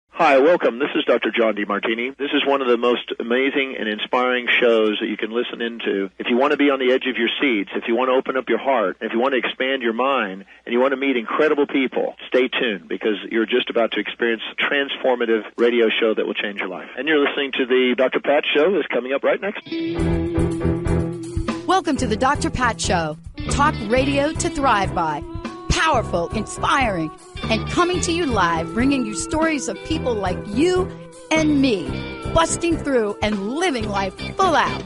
Hi, welcome. This is Dr. John DeMartini. This is one of the most amazing and inspiring shows that you can listen into. If you want to be on the edge of your seats, if you want to open up your heart, if you want to expand your mind, and you want to meet incredible people, stay tuned because you're just about to experience a transformative radio show that will change your life. And you're listening to the Dr. Pat Show that's coming up right next. Welcome to the Dr. Pat Show. Talk radio to thrive by. Powerful, inspiring, and coming to you live, bringing you stories of people like you and me, busting through and living life full out.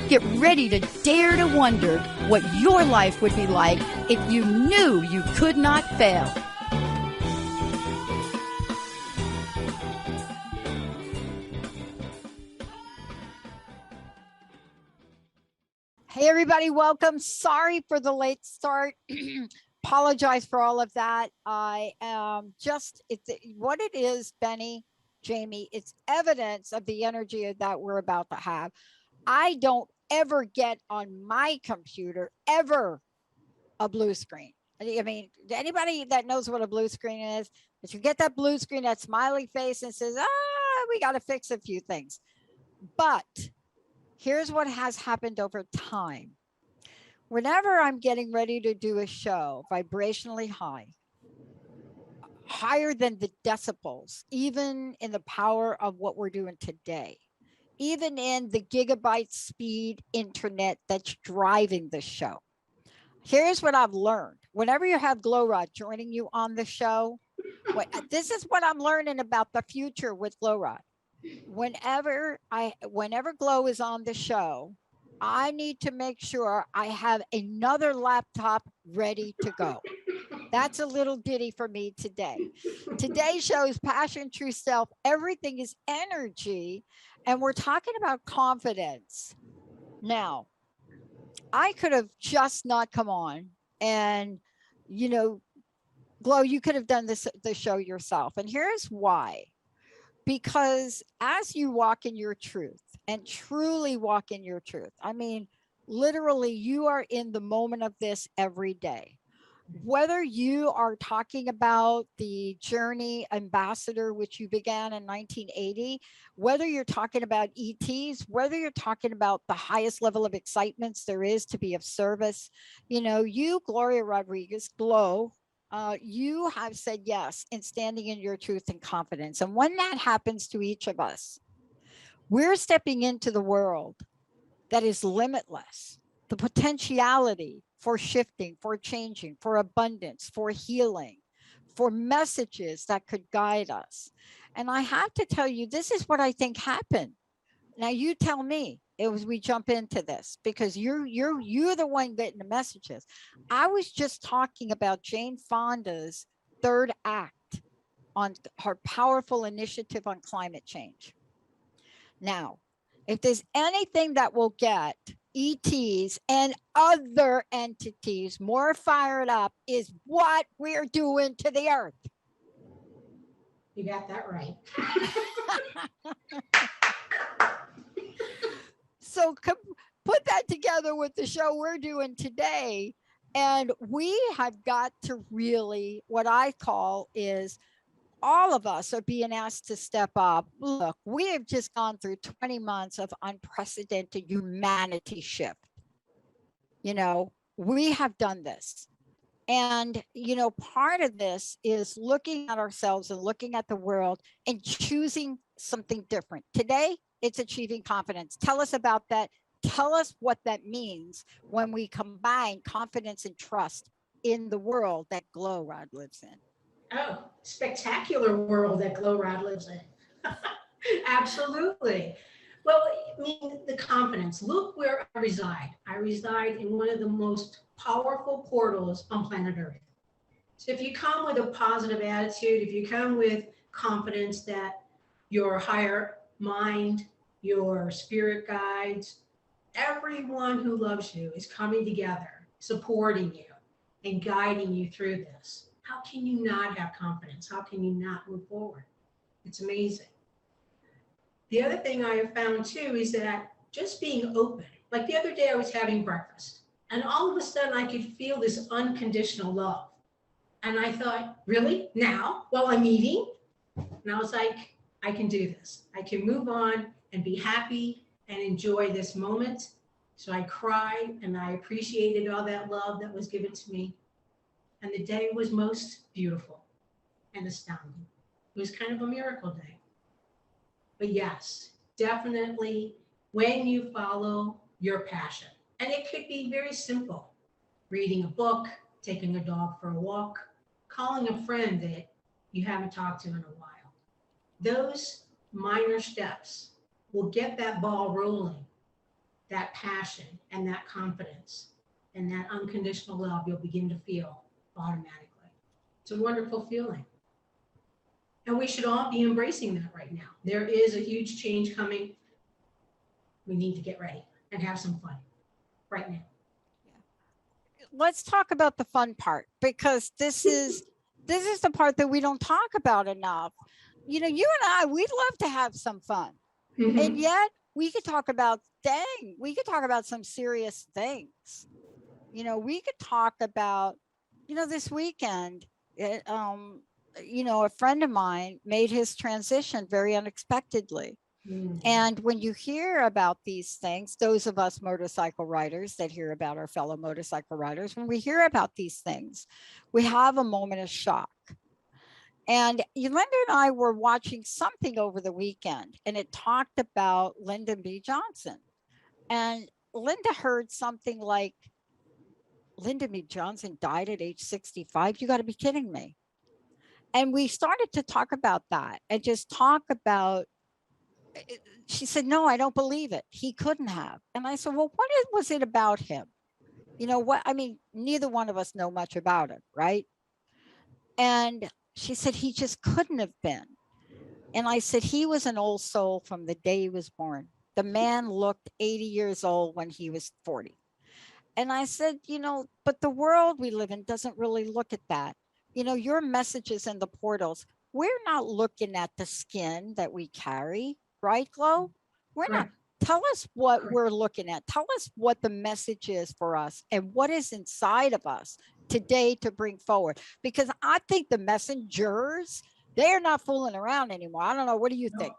Get ready to dare to wonder what your life would be like if you knew you could not fail. Hey, everybody, welcome. Sorry for the late start. Apologize for all of that. I am it's what it is, Benny, Jamie, it's evidence of the energy that we're about to have. I don't ever get on my computer, ever, a blue screen. I mean, anybody that knows what a blue screen is, if you get that blue screen, that smiley face and says, we got to fix a few things. But here's what has happened over time. Whenever I'm getting ready to do a show, vibrationally high, higher than the decibels, even in the power of what we're doing today, even in the gigabyte speed internet that's driving the show. Here's what I've learned. Whenever you have Gloria joining you on the show, this is what I'm learning about the future with Gloria. Whenever Glow is on the show, I need to make sure I have another laptop ready to go. That's a little ditty for me today. Today's show is Passion, True Self. Everything is energy. And we're talking about confidence. Now, I could have just not come on and, Glow, you could have done the show yourself. And here's why. Because as you walk in your truth and truly walk in your truth, I mean, literally, you are in the moment of this every day. Whether you are talking about the Journey Ambassador, which you began in 1980, whether you're talking about ETs, whether you're talking about the highest level of excitements there is to be of service, you, Gloria Rodriguez, Glow, you have said yes in standing in your truth and confidence. And when that happens to each of us, we're stepping into the world that is limitless. The potentiality for shifting, for changing, for abundance, for healing, for messages that could guide us. And I have to tell you, this is what I think happened. Now you tell me we jump into this because you're the one getting the messages. I was just talking about Jane Fonda's third act on her powerful initiative on climate change. Now, if there's anything that will get ETs and other entities more fired up is what we're doing to the earth. You got that right. So put that together with the show we're doing today. And we have got to really, what I call is, all of us are being asked to step up. Look, we have just gone through 20 months of unprecedented humanity shift. We have done this. And, part of this is looking at ourselves and looking at the world and choosing something different. Today, it's achieving confidence. Tell us about that. Tell us what that means when we combine confidence and trust in the world that Glow Rod lives in. Oh, spectacular world that Glow Rod lives in. Absolutely. Well, I mean, the confidence. Look where I reside. I reside in one of the most powerful portals on planet Earth. So if you come with a positive attitude, if you come with confidence that your higher mind, your spirit guides, everyone who loves you is coming together, supporting you and guiding you through this. How can you not have confidence? How can you not move forward? It's amazing. The other thing I have found too is that just being open. Like the other day, I was having breakfast, and all of a sudden, I could feel this unconditional love. And I thought, really? Now, while I'm eating? And I was like, I can do this. I can move on and be happy and enjoy this moment. So I cried and I appreciated all that love that was given to me. And the day was most beautiful and astounding. It was kind of a miracle day. But yes, definitely when you follow your passion, and it could be very simple, reading a book, taking a dog for a walk, calling a friend that you haven't talked to in a while. Those minor steps will get that ball rolling, that passion and that confidence and that unconditional love you'll begin to feel automatically. It's a wonderful feeling. And we should all be embracing that right now. There is a huge change coming. We need to get ready and have some fun right now. Let's talk about the fun part, because this is the part that we don't talk about enough. You know, you and I, we'd love to have some fun. And yet we could talk about, we could talk about some serious things. You know, we could talk about, you know, this weekend, you know, a friend of mine made his transition very unexpectedly. And when you hear about these things, those of us motorcycle riders that hear about our fellow motorcycle riders, when we hear about these things, we have a moment of shock. And Linda and I were watching something over the weekend, and it talked about Lyndon B. Johnson. And Linda heard something like, Lyndon B. Johnson died at age 65. You got to be kidding me. And we started to talk about that and just talk about, she said, no, I don't believe it. He couldn't have. And I said, well, what was it about him? You know what? I mean, neither one of us know much about him, right? And she said, he just couldn't have been. And I said, he was an old soul from the day he was born. The man looked 80 years old when he was 40. And I said, you know, but the world we live in doesn't really look at that. You know, your messages in the portals, we're not looking at the skin that we carry, right, Glo? We're not. Tell us what we're looking at. Tell us what the message is for us and what is inside of us today to bring forward. Because I think the messengers, they're not fooling around anymore. I don't know. What do you think?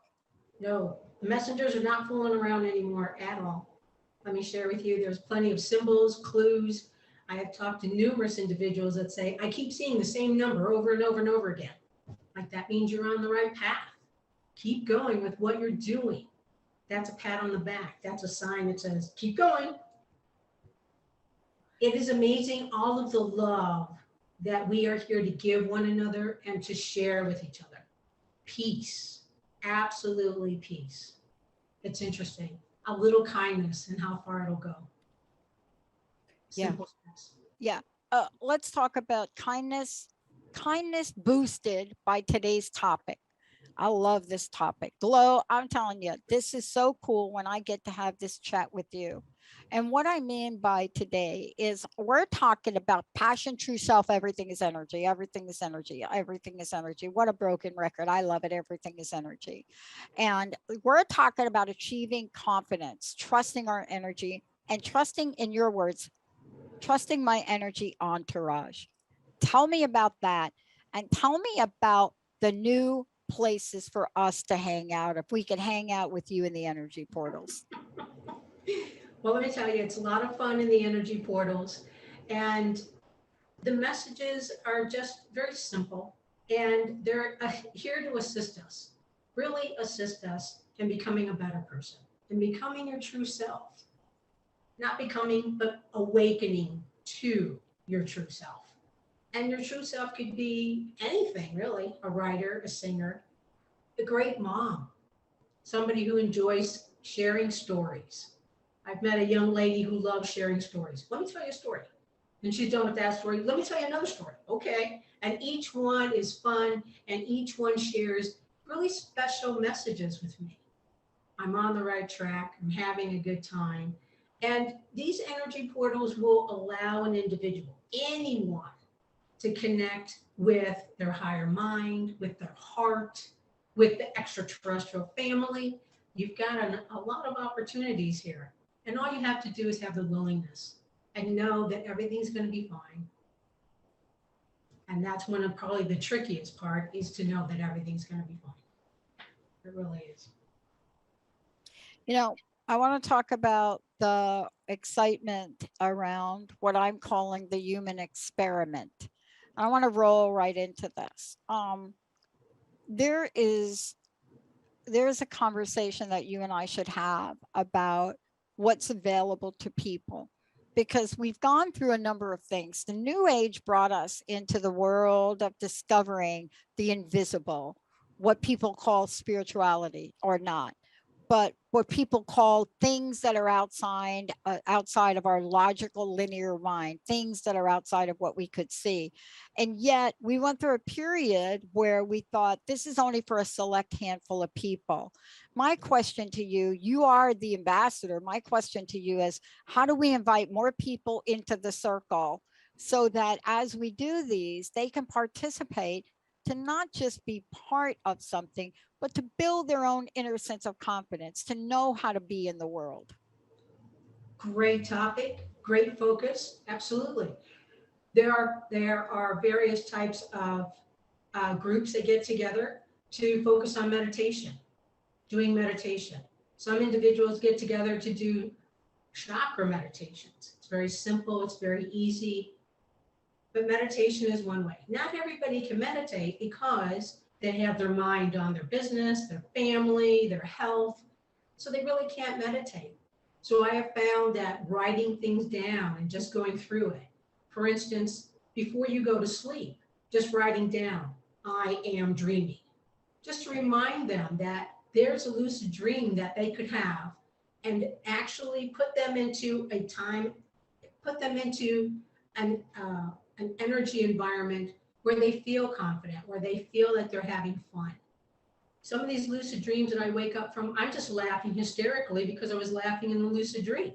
No, the messengers are not fooling around anymore at all. Let me share with you, there's plenty of symbols, clues. I have talked to numerous individuals that say, I keep seeing the same number over and over and over again. Like that means you're on the right path. Keep going with what you're doing. That's a pat on the back. That's a sign that says, keep going. It is amazing all of the love that we are here to give one another and to share with each other. Peace, absolutely peace. It's interesting. A little kindness and how far it'll go. Simple steps. Yeah. Let's talk about kindness. Kindness boosted by today's topic. I love this topic. Glo, I'm telling you, this is so cool when I get to have this chat with you. And what I mean by today is we're talking about passion, true self, everything is energy, everything is energy, everything is energy. What a broken record. I love it. Everything is energy. And we're talking about achieving confidence, trusting our energy, and trusting, in your words, trusting my energy entourage. Tell me about that. And tell me about the new places for us to hang out, if we could hang out with you in the energy portals. Well, let me tell you, it's a lot of fun in the energy portals, and the messages are just very simple, and they're here to assist us, really assist us in becoming a better person, in becoming your true self. Not becoming, but awakening to your true self. And your true self could be anything, really. A writer, a singer, a great mom, somebody who enjoys sharing stories. I've met a young lady who loves sharing stories. Let me tell you a story. And she's done with that story. Let me tell you another story. Okay. And each one is fun, and each one shares really special messages with me. I'm on the right track. I'm having a good time. And these energy portals will allow an individual, anyone, to connect with their higher mind, with their heart, with the extraterrestrial family, You've got a lot of opportunities here. And all you have to do is have the willingness and know that everything's going to be fine. And that's one of probably the trickiest part, is to know that everything's going to be fine. It really is. You know, I want to talk about the excitement around what I'm calling the human experiment. I want to roll right into this. There's a conversation that you and I should have about what's available to people, because we've gone through a number of things. The New Age brought us into the world of discovering the invisible, what people call spirituality or not, but what people call things that are outside of our logical linear mind, things that are outside of what we could see. And yet we went through a period where we thought this is only for a select handful of people. My question to you, you are the ambassador. My question to you is, how do we invite more people into the circle so that as we do these, they can participate, to not just be part of something, but to build their own inner sense of confidence, to know how to be in the world? Great topic, great focus, absolutely. There are various types of groups that get together to focus on meditation, doing meditation. Some individuals get together to do chakra meditations. It's very simple, it's very easy, but meditation is one way. Not everybody can meditate because they have their mind on their business, their family, their health, so they really can't meditate. So I have found that writing things down and just going through it, for instance, before you go to sleep, just writing down, I am dreaming, just to remind them that there's a lucid dream that they could have, and actually put them into an energy environment where they feel confident, where they feel that they're having fun. Some of these lucid dreams that I wake up from, I'm just laughing hysterically because I was laughing in the lucid dream.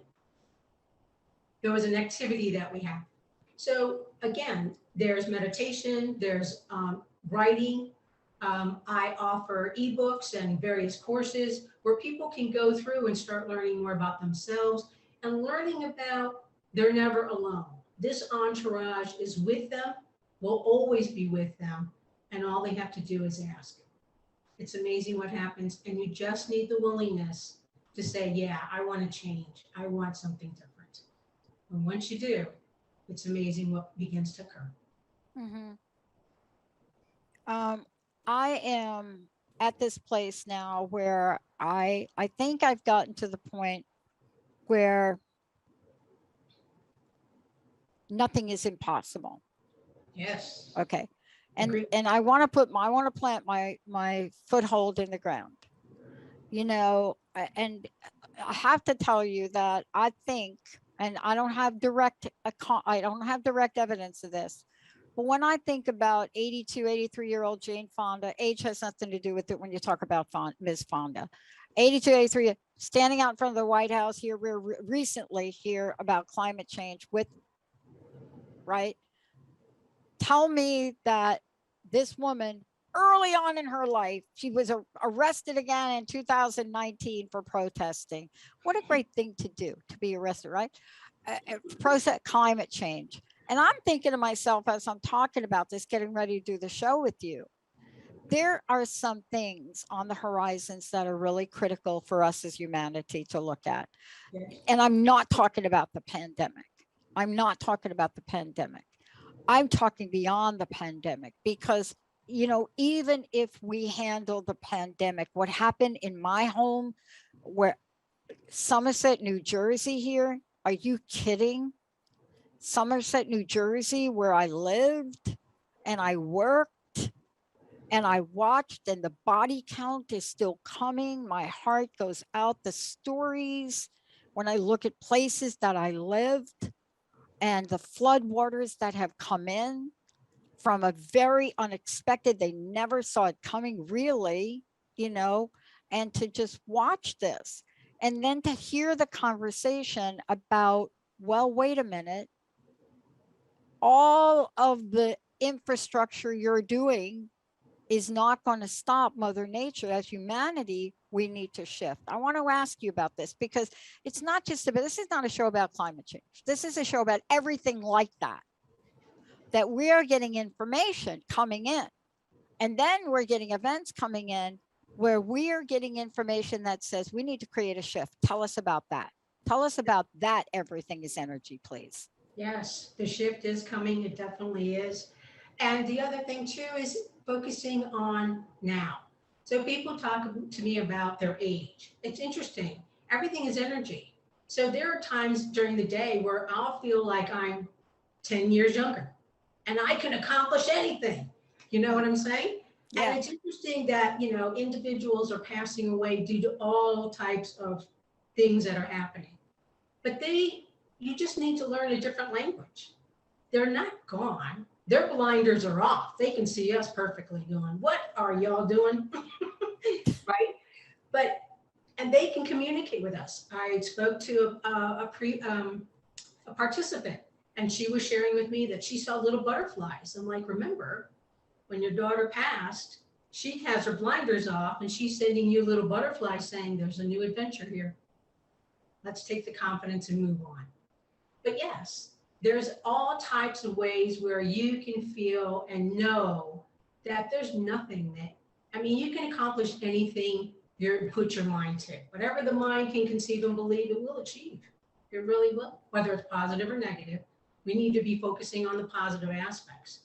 There was an activity that we have. So again, there's meditation, there's writing. I offer ebooks and various courses where people can go through and start learning more about themselves and learning about they're never alone. This entourage is with them, will always be with them, and all they have to do is ask. It's amazing what happens, and you just need the willingness to say, yeah, I want to change. I want something different. And once you do, it's amazing what begins to occur. Mm-hmm. I am at this place now where I think I've gotten to the point where nothing is impossible. Yes. Okay. Agreed. And I want to plant my foothold in the ground, you know, and I have to tell you that I think, and I don't have direct evidence of this, but when I think about 82, 83-year-old Jane Fonda, age has nothing to do with it when you talk about Ms. Fonda. 82, 83, standing out in front of the White House here, we're recently here about climate change right? Tell me that this woman, early on in her life, she was arrested again in 2019 for protesting. What a great thing to do, to be arrested, right? Protest climate change. And I'm thinking to myself as I'm talking about this, getting ready to do the show with you, there are some things on the horizons that are really critical for us as humanity to look at. Yes. And I'm not talking about the pandemic. I'm not talking about the pandemic. I'm talking beyond the pandemic, because, you know, even if we handle the pandemic, what happened in my home, where Somerset, New Jersey here, are you kidding? Somerset, New Jersey, where I lived and I worked and I watched, and the body count is still coming. My heart goes out. The stories, when I look at places that I lived, and the flood waters that have come in from a very unexpected, they never saw it coming really, you know, and to just watch this and then to hear the conversation about, well, wait a minute, all of the infrastructure you're doing is not going to stop Mother Nature. As humanity, we need to shift. I want to ask you about this because it's not just about, this is not a show about climate change. This is a show about everything like that, that we are getting information coming in. And then we're getting events coming in where we are getting information that says we need to create a shift. Tell us about that. Tell us about that. Everything is energy, please. Yes, the shift is coming. It definitely is. And the other thing too is focusing on now. So people talk to me about their age. It's interesting. Everything is energy. So there are times during the day where I'll feel like I'm 10 years younger and I can accomplish anything. You know what I'm saying? Yeah. And it's interesting that, you know, individuals are passing away due to all types of things that are happening. But you just need to learn a different language. They're not gone. Their blinders are off. They can see us perfectly going, what are y'all doing? Right? But, and they can communicate with us. I spoke to a participant and she was sharing with me that she saw little butterflies. I'm like, remember, when your daughter passed, she has her blinders off and she's sending you little butterflies saying there's a new adventure here. Let's take the confidence and move on. But yes, there's all types of ways where you can feel and know that there's nothing that, I mean, you can accomplish anything you put your mind to. Whatever the mind can conceive and believe, it will achieve. It really will, whether it's positive or negative. We need to be focusing on the positive aspects.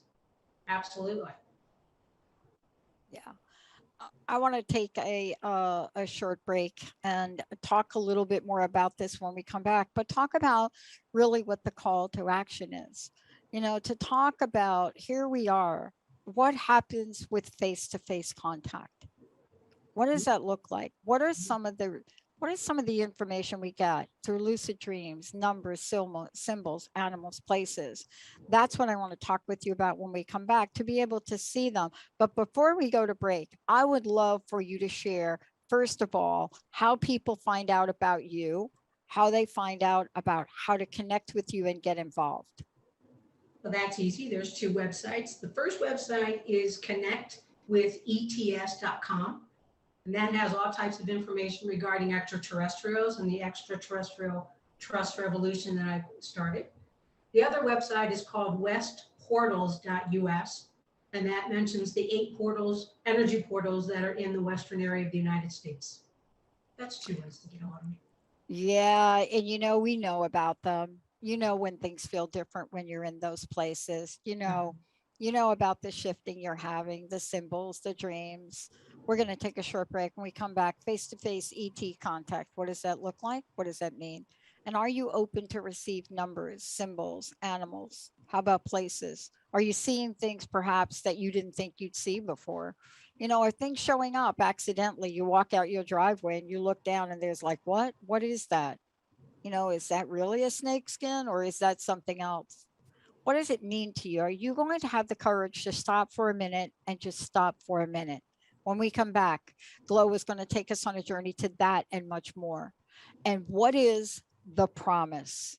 Absolutely. Yeah. I want to take a short break and talk a little bit more about this when we come back, but talk about really what the call to action is. You know, to talk about here we are, what happens with face-to-face contact? What does that look like? What are some of the information we get through lucid dreams, numbers, symbols, animals, places? That's what I want to talk with you about when we come back, to be able to see them. But before we go to break, I would love for you to share, first of all, how people find out about you, how they find out about how to connect with you and get involved. Well, that's easy. There's two websites. The first website is connectwithets.com. And that has all types of information regarding extraterrestrials and the extraterrestrial trust revolution that I started. The other website is called westportals.us, and that mentions the 8 portals, energy portals that are in the western area of the United States. That's 2 ways to get a hold of me. Yeah, and you know, we know about them. You know when things feel different when you're in those places. You know about the shifting you're having, the symbols, the dreams. We're going to take a short break. When we come back, face-to-face ET contact. What does that look like? What does that mean? And are you open to receive numbers, symbols, animals? How about places? Are you seeing things perhaps that you didn't think you'd see before? You know, are things showing up accidentally? You walk out your driveway and you look down and there's like, what is that? You know, is that really a snake skin or is that something else? What does it mean to you? Are you going to have the courage to stop for a minute and just stop for a minute? When we come back, Glow is going to take us on a journey to that and much more. And what is the promise?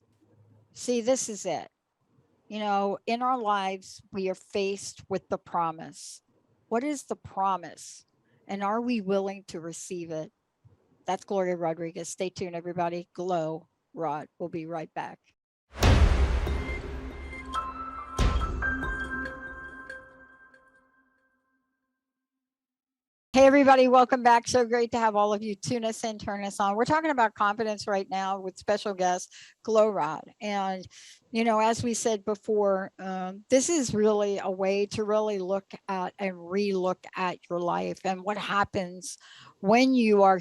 See, this is it. You know, in our lives, we are faced with the promise. What is the promise? And are we willing to receive it? That's Gloria Rodriguez. Stay tuned, everybody. Glow Rod. We'll be right back. Hey, everybody, welcome back. So great to have all of you tune us in, turn us on. We're talking about confidence right now with special guest, Glow Rod. And, you know, as we said before, this is really a way to really look at and relook at your life and what happens when you are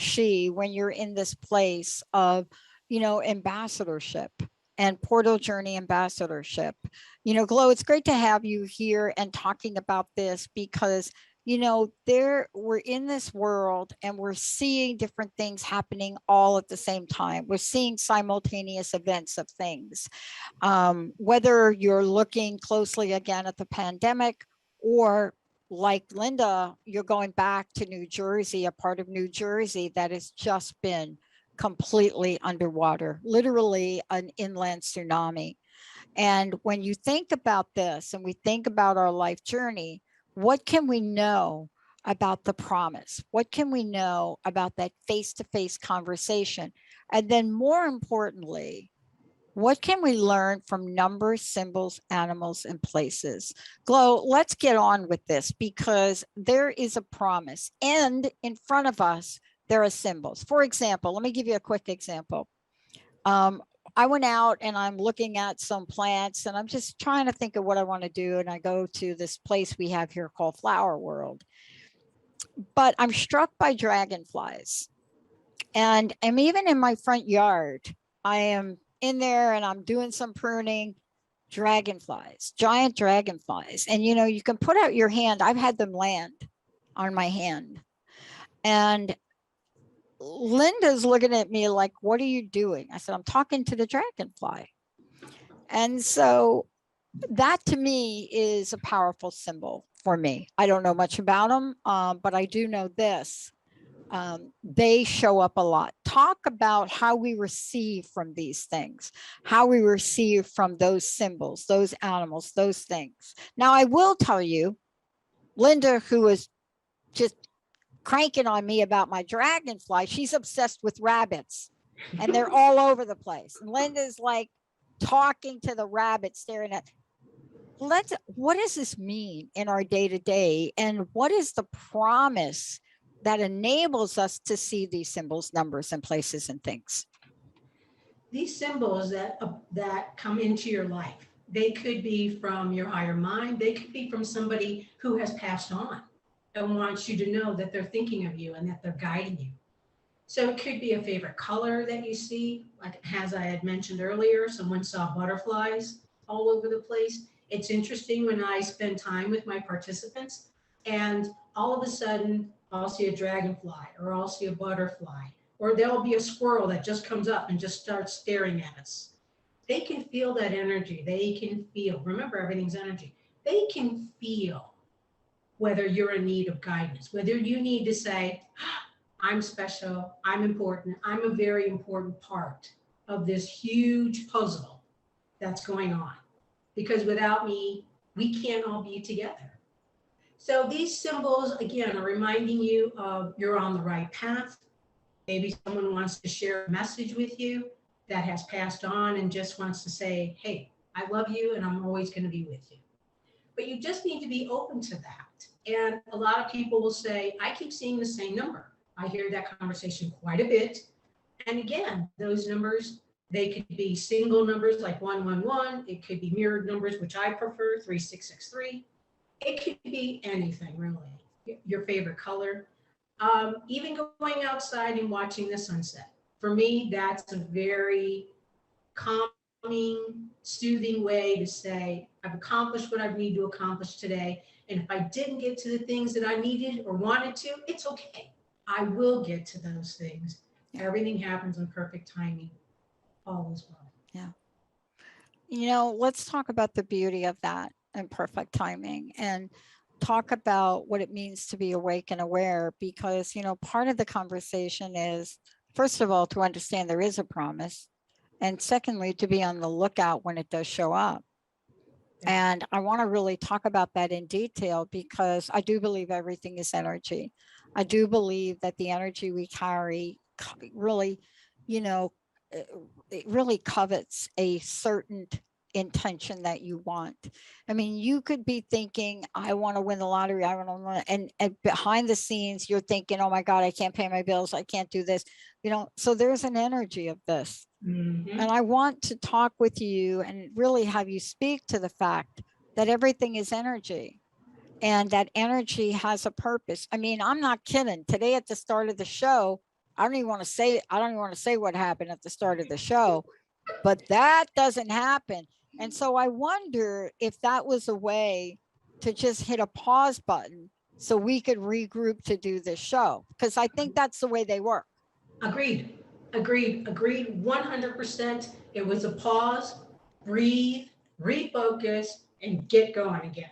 when you're in this place of, you know, ambassadorship and portal journey ambassadorship. You know, Glow, it's great to have you here and talking about this because you know, we're in this world and we're seeing different things happening all at the same time. We're seeing simultaneous events of things. Whether you're looking closely again at the pandemic or like Linda, you're going back to New Jersey, a part of New Jersey that has just been completely underwater, literally an inland tsunami. And when you think about this and we think about our life journey, what can we know about the promise? What can we know about that face-to-face conversation? And then more importantly, what can we learn from numbers, symbols, animals, and places? Glo, let's get on with this because there is a promise, and in front of us, there are symbols. For example, let me give you a quick example. I went out and I'm looking at some plants and I'm just trying to think of what I want to do. And I go to this place we have here called Flower World. But I'm struck by dragonflies. And I'm even in my front yard. I am in there and I'm doing some pruning. Dragonflies, giant dragonflies. And you know, you can put out your hand. I've had them land on my hand. And Linda's looking at me like, what are you doing? I said, I'm talking to the dragonfly. And so that to me is a powerful symbol for me. I don't know much about them, but I do know this. They show up a lot. Talk about how we receive from these things, how we receive from those symbols, those animals, those things. Now, I will tell you, Linda, who was just cranking on me about my dragonfly, she's obsessed with rabbits and they're all over the place. And Linda's like talking to the rabbit, staring at, what does this mean in our day to day? And what is the promise that enables us to see these symbols, numbers, and places and things? These symbols that come into your life, they could be from your higher mind. They could be from somebody who has passed on and wants you to know that they're thinking of you and that they're guiding you. So it could be a favorite color that you see, like as I had mentioned earlier, someone saw butterflies all over the place. It's interesting when I spend time with my participants and all of a sudden I'll see a dragonfly or I'll see a butterfly, or there'll be a squirrel that just comes up and just starts staring at us. They can feel that energy. They can feel, remember, everything's energy. They can feel whether you're in need of guidance, whether you need to say, I'm special, I'm important, I'm a very important part of this huge puzzle that's going on. Because without me, we can't all be together. So these symbols, again, are reminding you of you're on the right path. Maybe someone wants to share a message with you that has passed on and just wants to say, hey, I love you and I'm always going to be with you. But you just need to be open to that. And a lot of people will say, I keep seeing the same number. I hear that conversation quite a bit. And again, those numbers, they could be single numbers like 111. It could be mirrored numbers, which I prefer, 3663. It could be anything, really. Your favorite color. Even going outside and watching the sunset. For me, that's a very calming, soothing way to say, I've accomplished what I need to accomplish today. And if I didn't get to the things that I needed or wanted to, it's okay. I will get to those things. Everything happens in perfect timing. All is well. Yeah. You know, let's talk about the beauty of that and perfect timing and talk about what it means to be awake and aware, because, you know, part of the conversation is, first of all, to understand there is a promise. And secondly, to be on the lookout when it does show up. And I want to really talk about that in detail because I do believe everything is energy. I do believe that the energy we carry really, you know, it really covets a certain intention that you want. I mean, you could be thinking, I want to win the lottery. I want to win, and behind the scenes, you're thinking, oh my God, I can't pay my bills. I can't do this. You know, so there's an energy of this. Mm-hmm. And I want to talk with you and really have you speak to the fact that everything is energy and that energy has a purpose. I mean, I'm not kidding. Today at the start of the show, I don't even want to say what happened at the start of the show, but that doesn't happen. And so I wonder if that was a way to just hit a pause button so we could regroup to do this show, because I think that's the way they work. Agreed. 100%. It was a pause, breathe, refocus, and get going again.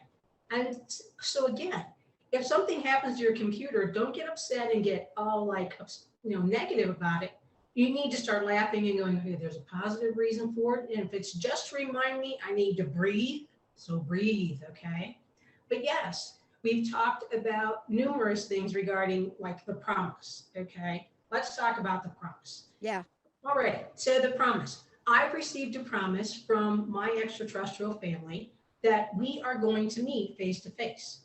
And so again, if something happens to your computer, don't get upset and get all like, negative about it. You need to start laughing and going, hey, there's a positive reason for it. And if it's just to remind me, I need to breathe. So breathe, okay? But yes, we've talked about numerous things regarding like the promise. Okay, let's talk about the promise. Yeah. All right, so the promise. I've received a promise from my extraterrestrial family that we are going to meet face to face.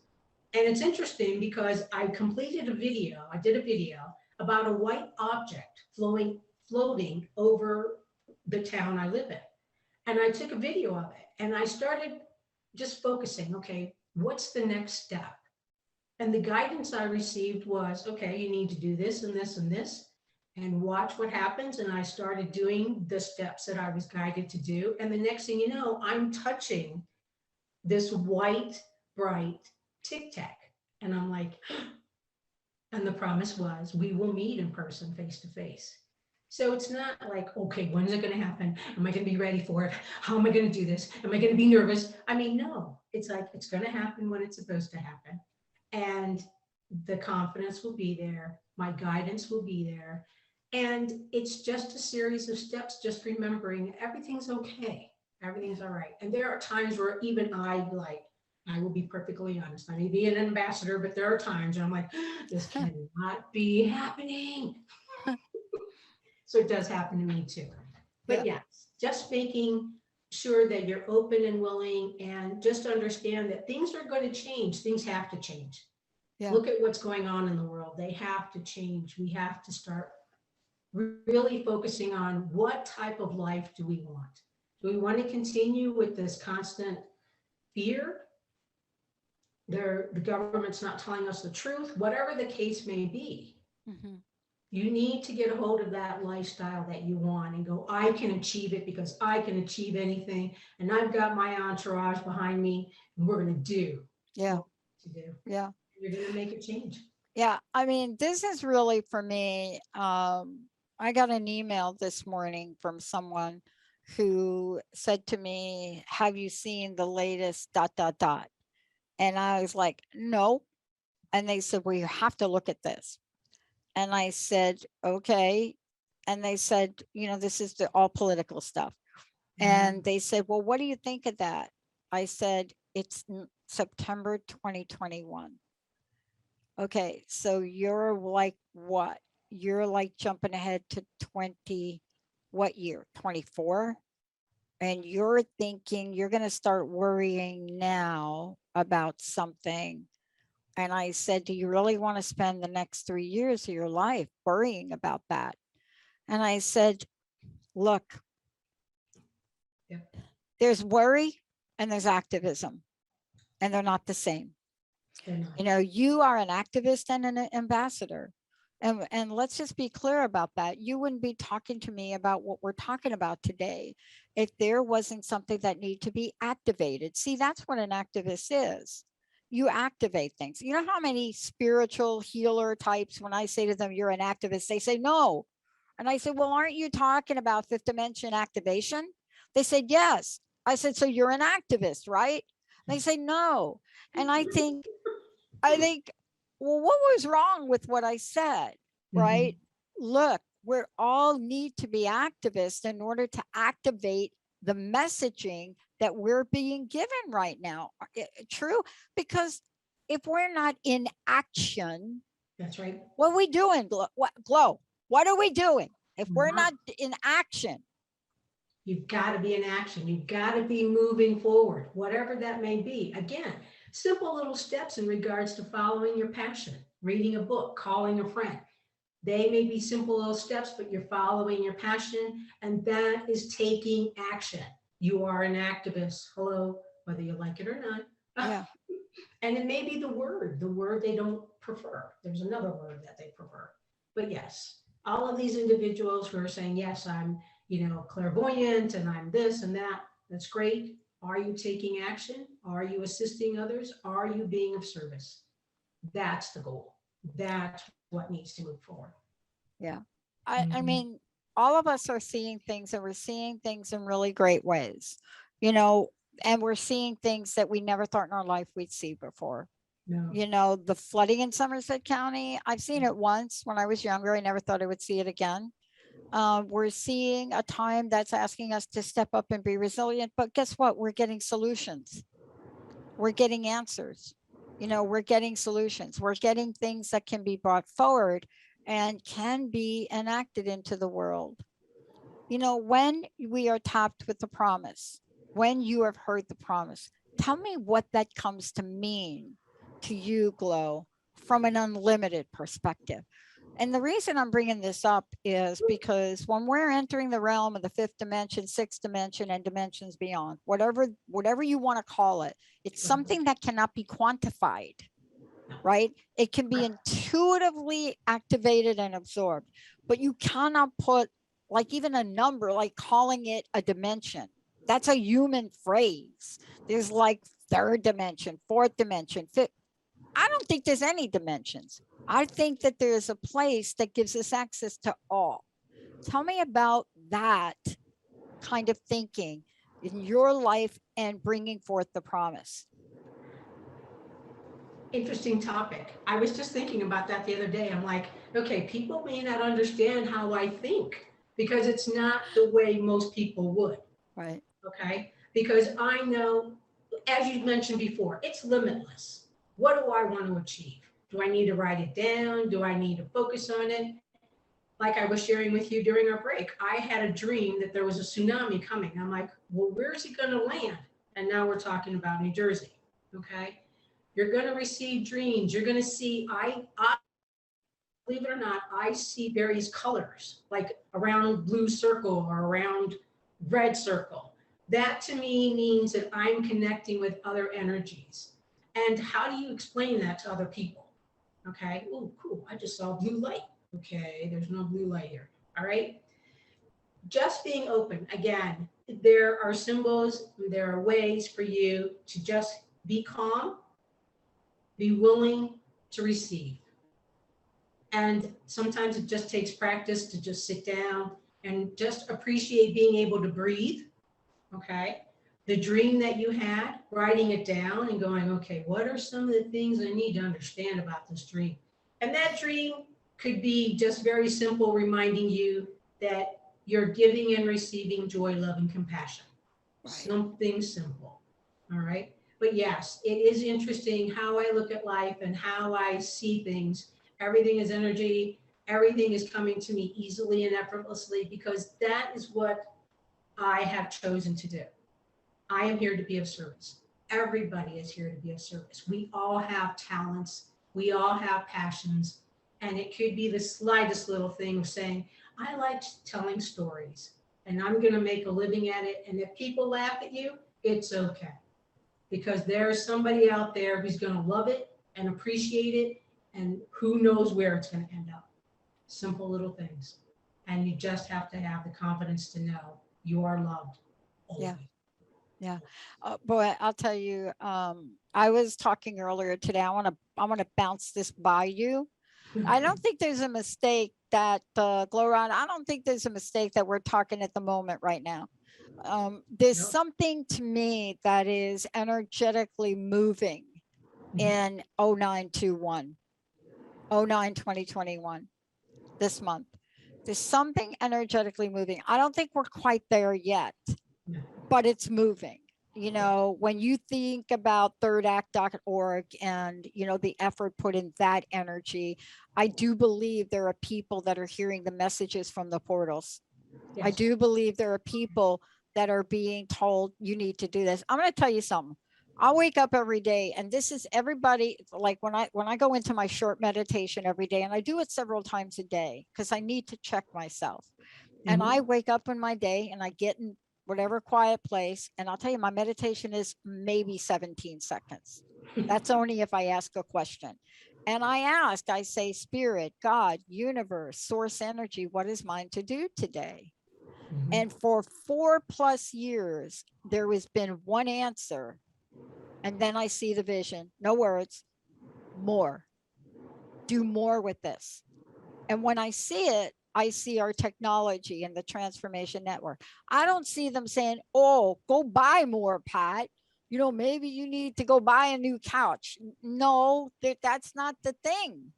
And it's interesting because I completed a video, I did a video about a white object floating over the town I live in. And I took a video of it and I started just focusing, okay, what's the next step? And the guidance I received was, okay, you need to do this and this and this and watch what happens. And I started doing the steps that I was guided to do. And the next thing you know, I'm touching this white, bright tic tac. And I'm like, and the promise was, we will meet in person, face to face. So it's not like, okay, when is it going to happen? Am I going to be ready for it? How am I going to do this? Am I going to be nervous? I mean, no, it's like, it's going to happen when it's supposed to happen. And the confidence will be there. My guidance will be there. And it's just a series of steps, just remembering everything's okay. Everything's all right. And there are times where even I will be perfectly honest. I may be an ambassador, but there are times I'm like, this cannot be happening. So it does happen to me too. But yes, just making sure that you're open and willing and just understand that things are going to change. Things have to change. Yeah. Look at what's going on in the world. They have to change. We have to start really focusing on what type of life do we want? Do we want to continue with this constant fear? The government's not telling us the truth, whatever the case may be. Mm-hmm. You need to get a hold of that lifestyle that you want and go, I can achieve it because I can achieve anything. And I've got my entourage behind me and we're going to do. Yeah. To do. Yeah. You're going to make a change. Yeah. I mean, this is really for me. I got an email this morning from someone who said to me, have you seen the latest ... And I was like, no. And they said, well, you have to look at this. And I said, okay. And they said, you know, this is all political stuff. And they said, well, what do you think of that? I said, it's September 2021. Okay, so you're like what? You're like jumping ahead to what year? 24? And you're thinking you're going to start worrying now about something. And I said, do you really want to spend the next 3 years of your life worrying about that? And I said, look, there's worry and there's activism, and they're not the same. You know, you are an activist and an ambassador. And let's just be clear about that. You wouldn't be talking to me about what we're talking about today if there wasn't something that needed to be activated. See, that's what an activist is. You activate things. You know how many spiritual healer types, when I say to them, you're an activist, they say no. And I said, well, aren't you talking about fifth dimension activation? They said, yes. I said, so you're an activist, right? And they say, no. And I think, well, what was wrong with what I said, right? Look, we all need to be activists in order to activate the messaging that we're being given right now. True, because if we're not in action, that's right. What are we doing, Glow? What are we doing if we're not in action? You've got to be in action. You've got to be moving forward, whatever that may be. Again, simple little steps in regards to following your passion, reading a book, calling a friend. They may be simple little steps, but you're following your passion, and that is taking action. You are an activist. Hello, whether you like it or not. Yeah. And it may be the word they don't prefer. There's another word that they prefer. But yes, all of these individuals who are saying, yes, I'm, clairvoyant and I'm this and that, that's great. Are you taking action? Are you assisting others? Are you being of service? That's the goal. That's what needs to move forward. Yeah. I mean, all of us are seeing things, and we're seeing things in really great ways, and we're seeing things that we never thought in our life we'd see before. No. The flooding in Somerset County, I've seen it once when I was younger. I never thought I would see it again. We're seeing a time that's asking us to step up and be resilient, but guess what? We're getting solutions. We're getting answers. You know, we're getting solutions. We're getting things that can be brought forward and can be enacted into the world. You know, when we are tapped with the promise, when you have heard the promise, tell me what that comes to mean to you, Glow, from an unlimited perspective. And the reason I'm bringing this up is because when we're entering the realm of the fifth dimension, sixth dimension, and dimensions beyond, whatever you want to call it, it's something that cannot be quantified, right? It can be intuitively activated and absorbed, but you cannot put like even a number, like calling it a dimension. That's a human phrase. There's like third dimension, fourth dimension, fifth. I don't think there's any dimensions. I think that there's a place that gives us access to all. Tell me about that kind of thinking in your life and bringing forth the promise. Interesting topic. I was just thinking about that the other day. I'm like, okay, people may not understand how I think because it's not the way most people would. Right. Okay. Because I know, as you mentioned before, it's limitless. What do I want to achieve? Do I need to write it down? Do I need to focus on it? Like I was sharing with you during our break, I had a dream that there was a tsunami coming. I'm like, well, where's it going to land? And now we're talking about New Jersey. Okay. You're going to receive dreams. You're going to see, I believe it or not, I see various colors, like around blue circle or around red circle. That to me means that I'm connecting with other energies. And how do you explain that to other people? Okay. Oh, cool. I just saw blue light. Okay. There's no blue light here. All right. Just being open. Again, there are symbols, there are ways for you to just be calm, be willing to receive. And sometimes it just takes practice to just sit down and just appreciate being able to breathe. Okay. The dream that you had, writing it down and going, okay, what are some of the things I need to understand about this dream? And that dream could be just very simple, reminding you that you're giving and receiving joy, love, and compassion. Right. Something simple. All right. But yes, it is interesting how I look at life and how I see things. Everything is energy. Everything is coming to me easily and effortlessly because that is what I have chosen to do. I am here to be of service. Everybody is here to be of service. We all have talents. We all have passions. And it could be the slightest little thing of saying, I like telling stories and I'm going to make a living at it. And if people laugh at you, it's okay. Because there's somebody out there who's going to love it and appreciate it. And who knows where it's going to end up. Simple little things. And you just have to have the confidence to know you are loved. Always. Yeah. Yeah. Boy, I'll tell you, I was talking earlier today. I want to bounce this by you. I don't think there's a mistake that Gloria, I don't think there's a mistake that we're talking at the moment right now. There's something to me that is energetically moving in 0921, 09-2021, this month. There's something energetically moving. I don't think we're quite there yet, but it's moving. You know, when you think about thirdact.org and, you know, the effort put in that energy, I do believe there are people that are hearing the messages from the portals. Yes. I do believe there are people that are being told you need to do this. I'm going to tell you something. I wake up every day, and this is everybody, like when I go into my short meditation every day, and I do it several times a day because I need to check myself. And I wake up in my day and I get in whatever quiet place. And I'll tell you, my meditation is maybe 17 seconds. That's only if I ask a question. And I say, Spirit, God, universe, source energy, what is mine to do today? And for 4+ years, there has been one answer. And then I see the vision, no words, more, do more with this. And when I see it, I see our technology and the transformation network. I don't see them saying, oh, go buy more, Pat. You know, maybe you need to go buy a new couch. No, that's not the thing.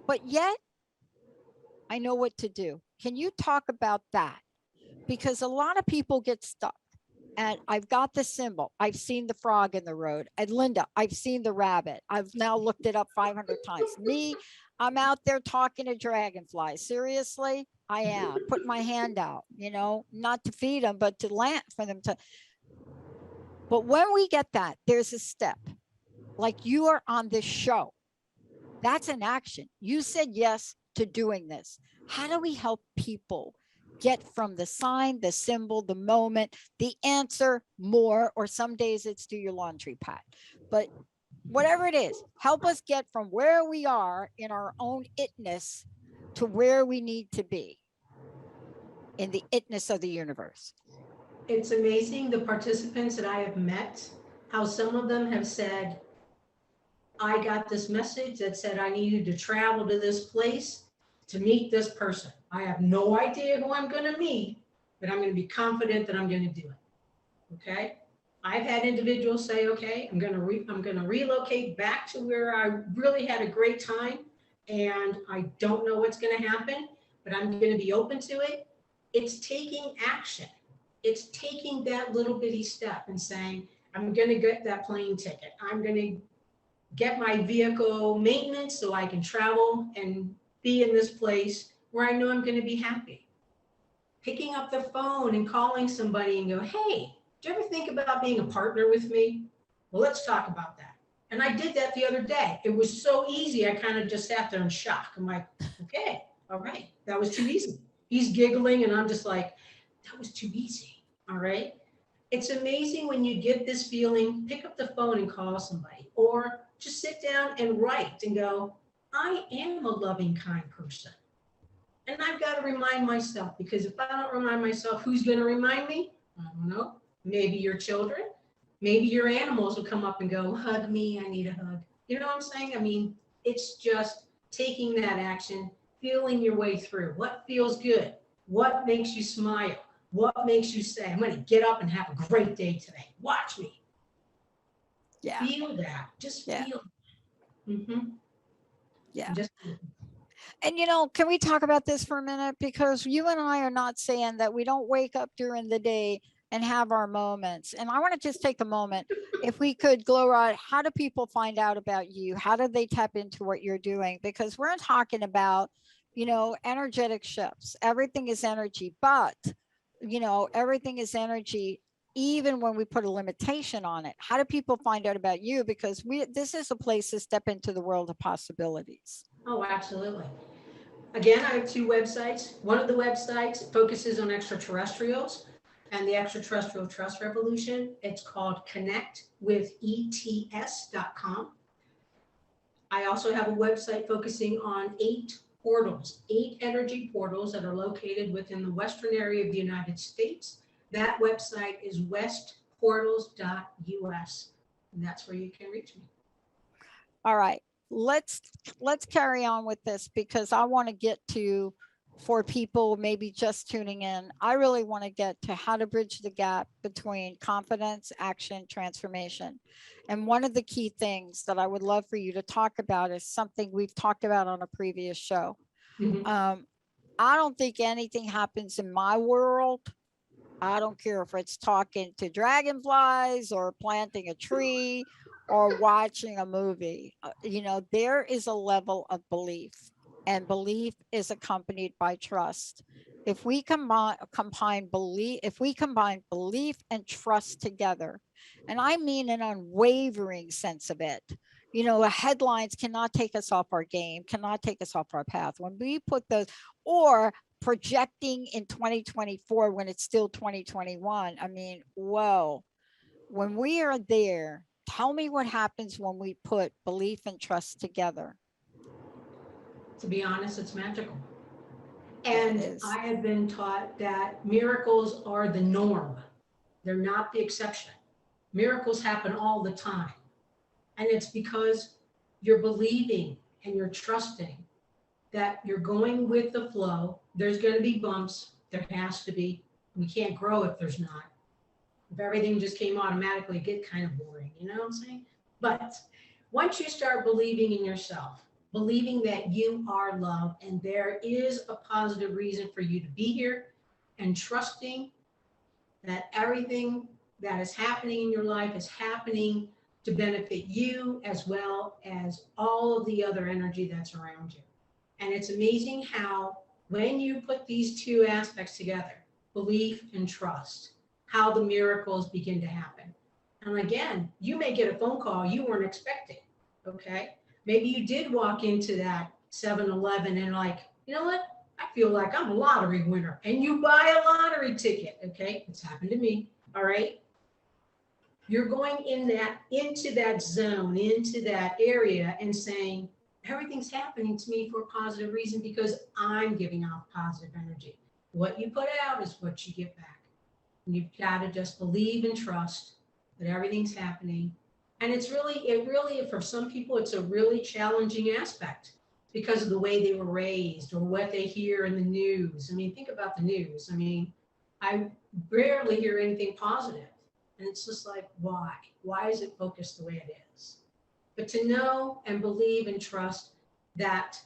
But yet, I know what to do. Can you talk about that? Because a lot of people get stuck and I've got the symbol. I've seen the frog in the road. And Linda, I've seen the rabbit. I've now looked it up 500 times. Me, I'm out there talking to dragonflies. Seriously, I am putting my hand out, you know, not to feed them, but to land for them to. But when we get that, there's a step. Like you are on this show. That's an action. You said yes to doing this. How do we help people get from the sign, the symbol, the moment, the answer more, or some days it's do your laundry, Pat. But whatever it is, help us get from where we are in our own itness to where we need to be in the itness of the universe. It's amazing the participants that I have met, how some of them have said, I got this message that said I needed to travel to this place to meet this person. I have no idea who I'm going to meet, but I'm going to be confident that I'm going to do it. Okay. I've had individuals say, okay, I'm going to relocate back to where I really had a great time. And I don't know what's going to happen, but I'm going to be open to it. It's taking action. It's taking that little bitty step and saying, I'm going to get that plane ticket. I'm going to get my vehicle maintenance so I can travel and be in this place where I know I'm going to be happy. Picking up the phone and calling somebody and go, hey, do you ever think about being a partner with me? Well, let's talk about that. And I did that the other day. It was so easy. I kind of just sat there in shock. I'm like, okay, all right. That was too easy. He's giggling and I'm just like, that was too easy. All right. It's amazing when you get this feeling, pick up the phone and call somebody, or just sit down and write and go, I am a loving, kind person. And I've got to remind myself, because if I don't remind myself, who's going to remind me? I don't know. Maybe your children, maybe your animals will come up and go, hug me, I need a hug. You know what I'm saying? I mean, it's just taking that action, feeling your way through. What feels good? What makes you smile? What makes you say, I'm going to get up and have a great day today? Watch me. Yeah. Feel that. Just feel it. Mm-hmm. Yeah. Just And, you know, can we talk about this for a minute? Because you and I are not saying that we don't wake up during the day and have our moments. And I want to just take a moment. If we could, Gloria, how do people find out about you? How do they tap into what you're doing? Because we're talking about, you know, energetic shifts. Everything is energy, but, you know, everything is energy, even when we put a limitation on it. How do people find out about you? Because this is a place to step into the world of possibilities. Oh, absolutely. Again, I have two websites. One of the websites focuses on extraterrestrials and the extraterrestrial trust revolution. It's called connectwithets.com. I also have a website focusing on 8 portals, 8 energy portals that are located within the western area of the United States. That website is westportals.us, and that's where you can reach me. All right, let's carry on with this, because I want to get to, for people maybe just tuning in, I really want to get to how to bridge the gap between confidence, action, transformation. And one of the key things that I would love for you to talk about is something we've talked about on a previous show. Mm-hmm. I don't think anything happens in my world. I don't care if it's talking to dragonflies or planting a tree or watching a movie. You know, there is a level of belief, and belief is accompanied by trust. If we combine belief and trust together, and I mean an unwavering sense of it, you know, headlines cannot take us off our game, cannot take us off our path. When we put those, or projecting in 2024 when it's still 2021, I mean, whoa, when we are there, tell me what happens when we put belief and trust together. To be honest, it's magical. And I have been taught that miracles are the norm. They're not the exception. Miracles happen all the time. And it's because you're believing and you're trusting that you're going with the flow. There's going to be bumps. There has to be. We can't grow if there's not. If everything just came automatically, it'd get kind of boring. You know what I'm saying? But once you start believing in yourself, believing that you are loved and there is a positive reason for you to be here, and trusting that everything that is happening in your life is happening to benefit you as well as all of the other energy that's around you. And it's amazing how when you put these two aspects together, belief and trust, how the miracles begin to happen. And again, you may get a phone call you weren't expecting, okay? Maybe you did walk into that 7-Eleven and like, you know what? I feel like I'm a lottery winner. And you buy a lottery ticket, okay? It's happened to me, all right? You're going into that zone, into that area and saying, everything's happening to me for a positive reason because I'm giving off positive energy. What you put out is what you get back. And you've got to just believe and trust that everything's happening. And it really, for some people, it's a really challenging aspect because of the way they were raised or what they hear in the news. I mean, think about the news. I mean, I rarely hear anything positive. And it's just like, why? Why is it focused the way it is? But to know and believe and trust that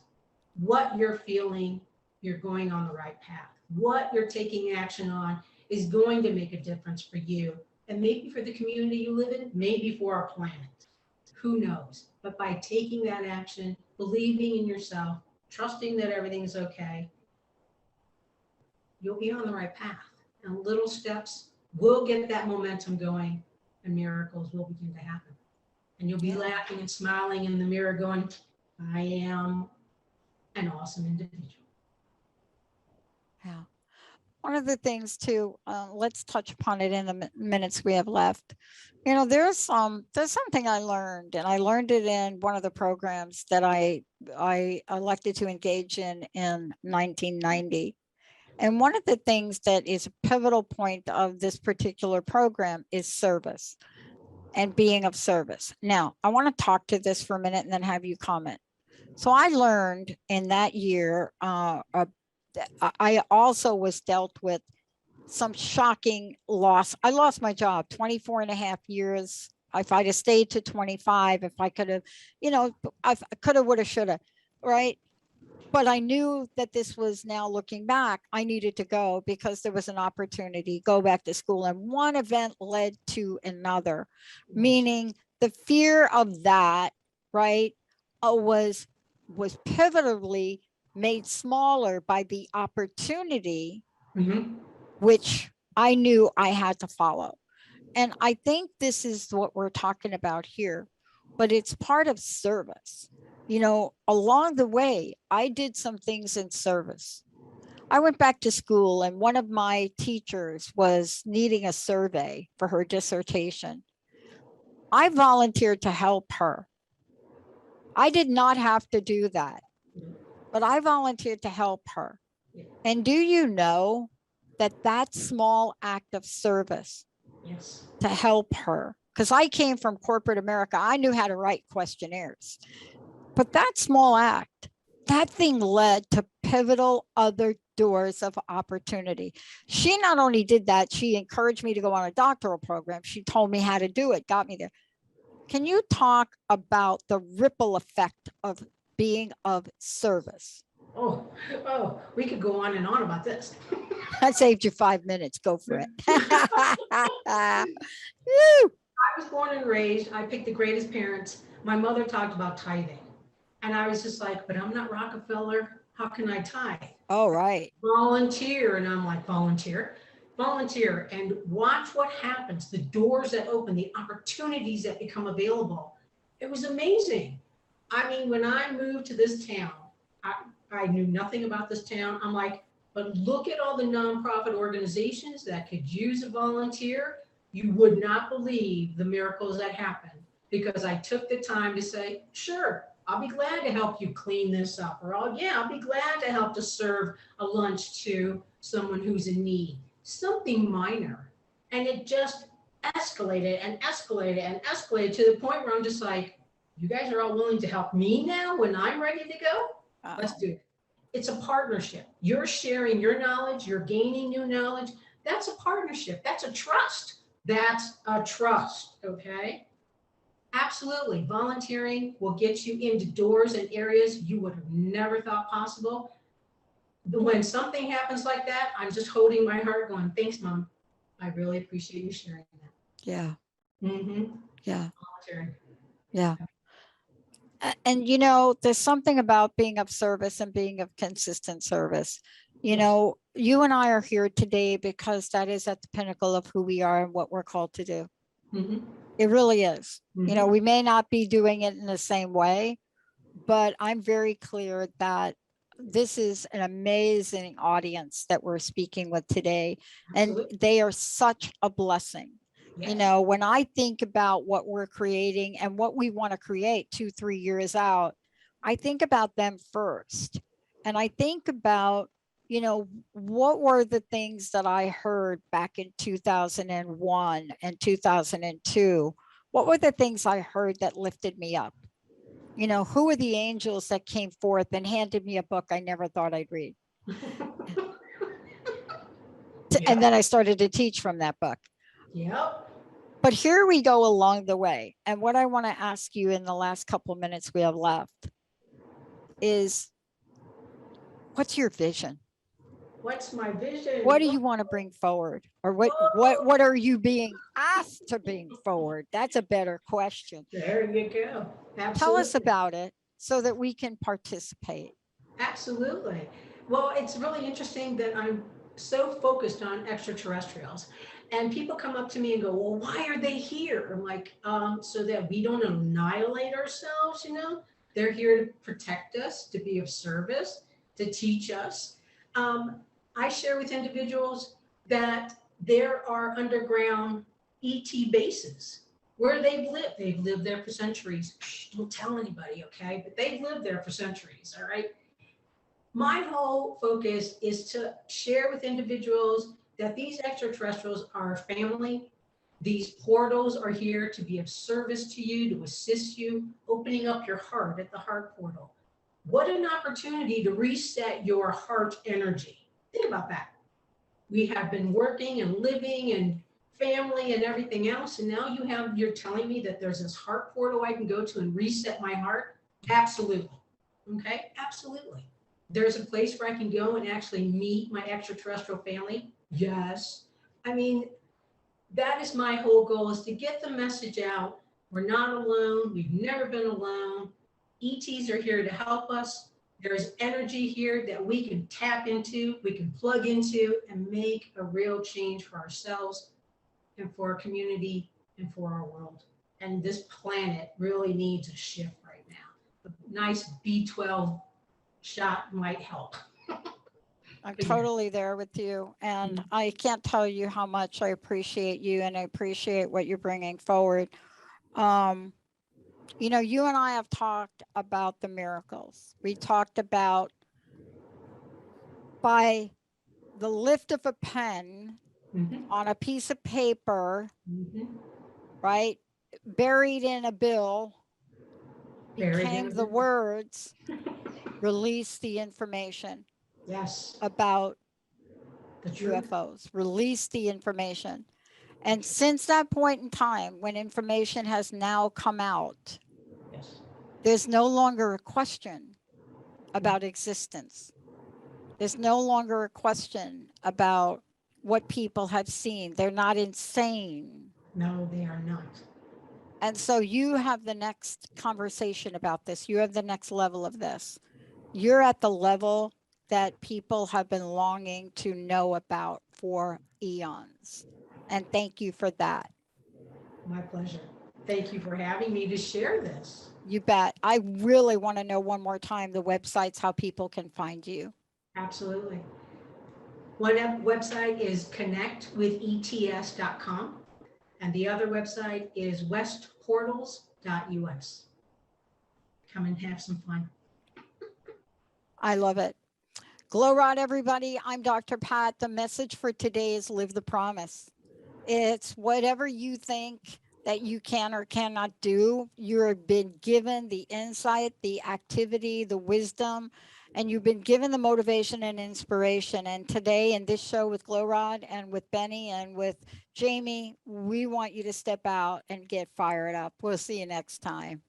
what you're feeling, you're going on the right path. What you're taking action on is going to make a difference for you and maybe for the community you live in, maybe for our planet. Who knows? But by taking that action, believing in yourself, trusting that everything's okay, you'll be on the right path. And little steps will get that momentum going and miracles will begin to happen. And you'll be laughing and smiling in the mirror going, I am an awesome individual. Yeah. One of the things too, let's touch upon it in the minutes we have left. You know, there's something I learned, and I learned it in one of the programs that I elected to engage in 1990. And one of the things that is a pivotal point of this particular program is service and being of service. Now, I want to talk to this for a minute and then have you comment. So I learned in that year, I also was dealt with some shocking loss. I lost my job 24 and a half years. If I'd have stayed to 25, if I could have, you know, I could have, would have, should have, right? But I knew that this was, now looking back, I needed to go because there was an opportunity, go back to school. And one event led to another, meaning the fear of that, right, was pivotally made smaller by the opportunity, which I knew I had to follow. And I think this is what we're talking about here, but it's part of service. You know, along the way, I did some things in service. I went back to school and one of my teachers was needing a survey for her dissertation. I volunteered to help her. I did not have to do that, but I volunteered to help her. And do you know that that small act of service to help her, because I came from corporate America, I knew how to write questionnaires. But that small act, that thing led to pivotal other doors of opportunity. She not only did that, she encouraged me to go on a doctoral program. She told me how to do it, got me there. Can you talk about the ripple effect of being of service? Oh, we could go on and on about this. I saved you 5 minutes. Go for it. I was born and raised. I picked the greatest parents. My mother talked about tithing. And I was just like, but I'm not Rockefeller. How can I tithe? All right. Volunteer. And I'm like, volunteer, and watch what happens. The doors that open, the opportunities that become available. It was amazing. I mean, when I moved to this town, I knew nothing about this town. I'm like, but look at all the nonprofit organizations that could use a volunteer. You would not believe the miracles that happened because I took the time to say, sure, I'll be glad to help you clean this up. Or I'll be glad to help to serve a lunch to someone who's in need. Something minor. And it just escalated and escalated and escalated to the point where I'm just like, you guys are all willing to help me now when I'm ready to go? Let's do it. It's a partnership. You're sharing your knowledge. You're gaining new knowledge. That's a partnership. That's a trust. That's a trust. Okay. Absolutely. Volunteering will get you into doors and areas you would have never thought possible. When something happens like that, I'm just holding my heart going, thanks, Mom. I really appreciate you sharing that. Yeah. Mm-hmm. Yeah. Voluntary. Yeah. And you know, there's something about being of service and being of consistent service. You Yes. know, you and I are here today because that is at the pinnacle of who we are and what we're called to do. Mm-hmm. It really is. You know, Mhm. we may not be doing it in the same way, but I'm very clear that this is an amazing audience that we're speaking with today, and Absolutely. they are such a blessing. You Yes. know, when I think about what we're creating and what we want to create 2-3 years out, I think about them first. And I think about, you know, what were the things that I heard back in 2001 and 2002? What were the things I heard that lifted me up? You know, who are the angels that came forth and handed me a book I never thought I'd read? And then I started to teach from that book. Yep. But here we go along the way. And what I want to ask you in the last couple minutes we have left is, what's your vision? What's my vision? What do you want to bring forward? Or what are you being asked to bring forward? That's a better question. There you go. Absolutely. Tell us about it so that we can participate. Absolutely. Well, it's really interesting that I'm so focused on extraterrestrials. And people come up to me and go, well, why are they here? I'm like, so that we don't annihilate ourselves, you know? They're here to protect us, to be of service, to teach us. I share with individuals that there are underground ET bases where they've lived. They've lived there for centuries. Shh, don't tell anybody, okay? But they've lived there for centuries, all right? My whole focus is to share with individuals that these extraterrestrials are family. These portals are here to be of service to you, to assist you, opening up your heart at the heart portal. What an opportunity to reset your heart energy. Think about that. We have been working and living and family and everything else, and now you're telling me that there's this heart portal I can go to and reset my heart? Absolutely. Okay, absolutely. There's a place where I can go and actually meet my extraterrestrial family. Yes. I mean, that is my whole goal, is to get the message out. We're not alone. We've never been alone. ETs are here to help us. There's energy here that we can tap into, we can plug into, and make a real change for ourselves and for our community and for our world. And this planet really needs a shift right now. A nice B12 shot might help. I'm totally there with you. And I can't tell you how much I appreciate you and I appreciate what you're bringing forward. You know, you and I have talked about the miracles. We talked about by the lift of a pen on a piece of paper, right, buried in a bill, became the words, release the information. Yes. About the UFOs, release the information. And since that point in time, when information has now come out, yes, there's no longer a question about existence. There's no longer a question about what people have seen. They're not insane. No, they are not. And so you have the next conversation about this. You have the next level of this. You're at the level that people have been longing to know about for eons. And thank you for that. My pleasure. Thank you for having me to share this. You bet. I really want to know one more time the websites, how people can find you. Absolutely. One website is connectwithets.com, and the other website is westportals.us. Come and have some fun. I love it. Glow Rod, everybody. I'm Dr. Pat. The message for today is live the promise. It's whatever you think that you can or cannot do. You've been given the insight, the activity, the wisdom, and you've been given the motivation and inspiration. And today in this show with Glow Rod and with Benny and with Jamie, we want you to step out and get fired up. We'll see you next time.